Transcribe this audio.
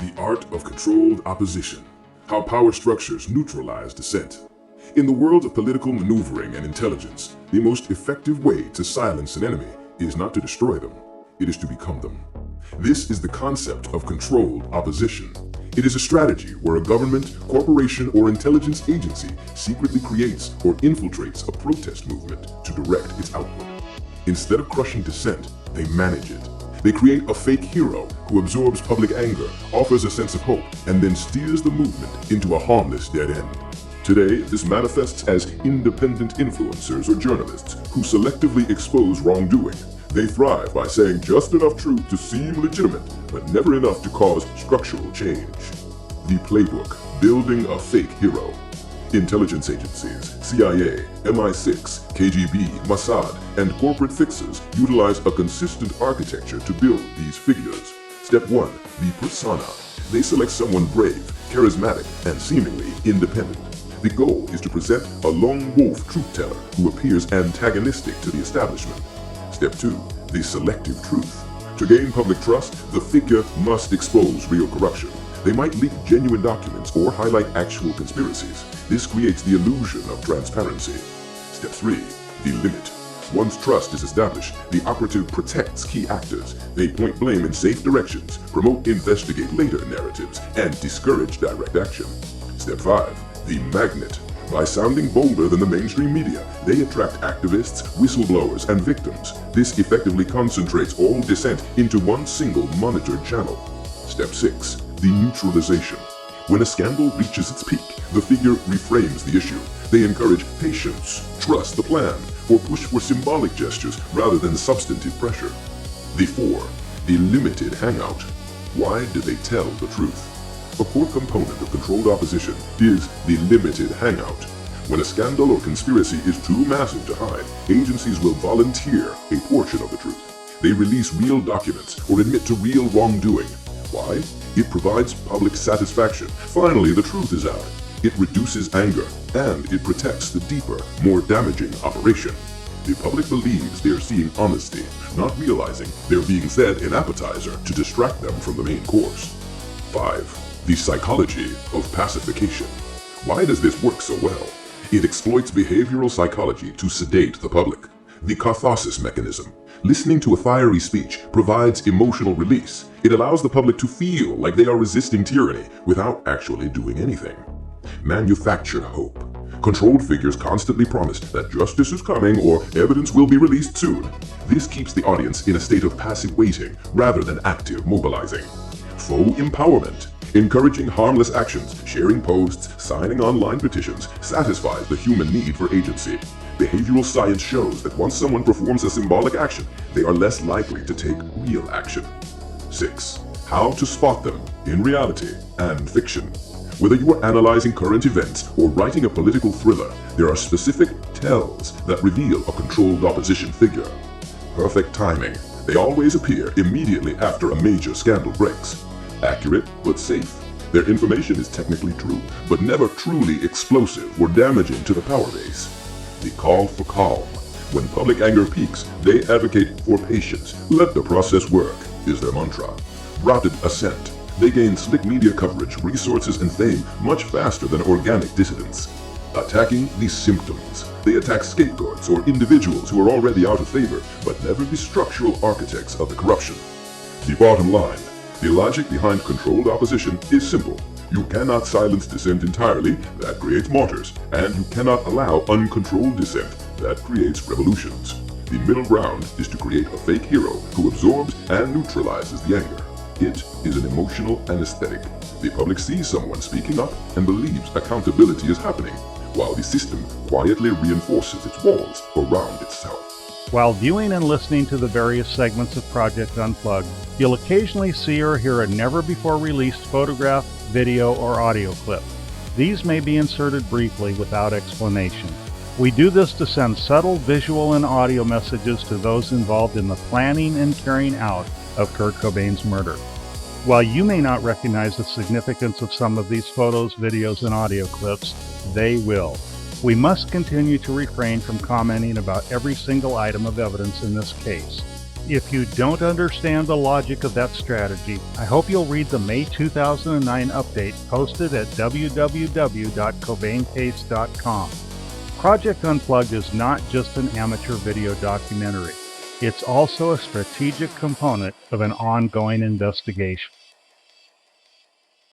The art of controlled opposition. How power structures neutralize dissent. In the world of political maneuvering and intelligence, the most effective way to silence an enemy is not to destroy them, it is to become them. This is the concept of controlled opposition. It is a strategy where a government, corporation, or intelligence agency secretly creates or infiltrates a protest movement to direct its output. Instead of crushing dissent, they manage it. They create a fake hero who absorbs public anger, offers a sense of hope, and then steers the movement into a harmless dead end. Today, this manifests as independent influencers or journalists who selectively expose wrongdoing. They thrive by saying just enough truth to seem legitimate, but never enough to cause structural change. The playbook, building a fake hero. Intelligence agencies, CIA, MI6, KGB, Mossad, and corporate fixers utilize a consistent architecture to build these figures. Step 1. The persona. They select someone brave, charismatic, and seemingly independent. The goal is to present a lone wolf truth-teller who appears antagonistic to the establishment. Step 2. The selective truth. To gain public trust, the figure must expose real corruption. They might leak genuine documents or highlight actual conspiracies. This creates the illusion of transparency. Step 3. The limit. Once trust is established, the operative protects key actors. They point blame in safe directions, promote investigate later narratives, and discourage direct action. Step 5. The magnet. By sounding bolder than the mainstream media, they attract activists, whistleblowers, and victims. This effectively concentrates all dissent into one single monitored channel. Step 6. The neutralization. When a scandal reaches its peak, the figure reframes the issue. They encourage patience, trust the plan, or push for symbolic gestures rather than substantive pressure. The 4. The limited hangout. Why do they tell the truth? A core component of controlled opposition is the limited hangout. When a scandal or conspiracy is too massive to hide, agencies will volunteer a portion of the truth. They release real documents or admit to real wrongdoing. Why? It provides public satisfaction. Finally, the truth is out. It reduces anger, and it protects the deeper, more damaging operation. The public believes they are seeing honesty, not realizing they're being fed an appetizer to distract them from the main course. 5. The psychology of pacification. Why does this work so well? It exploits behavioral psychology to sedate the public. The catharsis mechanism. Listening to a fiery speech provides emotional release. It allows the public to feel like they are resisting tyranny without actually doing anything. Manufactured hope. Controlled figures constantly promise that justice is coming or evidence will be released soon. This keeps the audience in a state of passive waiting rather than active mobilizing. Faux empowerment. Encouraging harmless actions, sharing posts, signing online petitions satisfies the human need for agency. Behavioral science shows that once someone performs a symbolic action, they are less likely to take real action. 6. How to spot them in reality and fiction. Whether you are analyzing current events or writing a political thriller, there are specific tells that reveal a controlled opposition figure. Perfect timing. They always appear immediately after a major scandal breaks. Accurate but safe. Their information is technically true, but never truly explosive or damaging to the power base. The call for calm. When public anger peaks, they advocate for patience. Let the process work, is their mantra. Rapid ascent. They gain slick media coverage, resources, and fame much faster than organic dissidents. Attacking the symptoms. They attack scapegoats or individuals who are already out of favor, but never the structural architects of the corruption. The bottom line. The logic behind controlled opposition is simple. You cannot silence dissent entirely, that creates martyrs, and you cannot allow uncontrolled dissent, that creates revolutions. The middle ground is to create a fake hero who absorbs and neutralizes the anger. It is an emotional anesthetic. The public sees someone speaking up and believes accountability is happening, while the system quietly reinforces its walls around itself. While viewing and listening to the various segments of Project Unplugged, you'll occasionally see or hear a never-before-released photograph, video, or audio clip. These may be inserted briefly without explanation. We do this to send subtle visual and audio messages to those involved in the planning and carrying out of Kurt Cobain's murder. While you may not recognize the significance of some of these photos, videos, and audio clips, they will. We must continue to refrain from commenting about every single item of evidence in this case. If you don't understand the logic of that strategy, I hope you'll read the May 2009 update posted at www.cobaincase.com. Project Unplugged is not just an amateur video documentary. It's also a strategic component of an ongoing investigation.